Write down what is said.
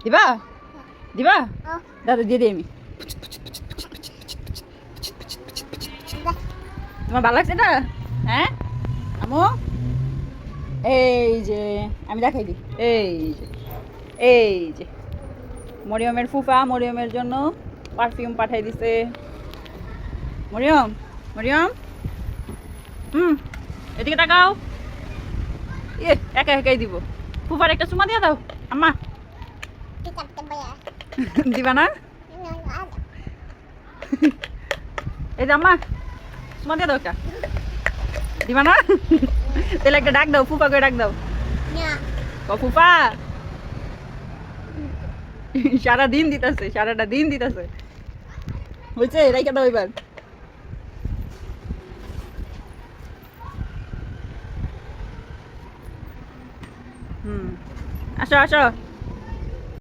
দিবা দিবা দাদা দিয়ে দিই আমি। তোমার ভালো লাগছে এটা? হ্যাঁ আমু, এই যে আমি দেখাই দিই, এই যে মরিয়মের ফুফা মরিয়মের জন্য পারফিউম পাঠাই দিছে। মরিয়ম মরিয়ম এদিকে তাকাও। একা একাই দিব। ফুফার একটা চুমা দিয়ে দাও আম্মা। দিবা না? এই যে আম্মা চুমা দিয়ে দাও একটা। দিবা না? তাহলে একটা ডাক দাও, ফুফা করে ডাক দাও। ফুফা সারাদিন দিতেছে, সারাটা দিন দিতেছে। হয়েছে রাইখা দাও এবার। আসো আসো।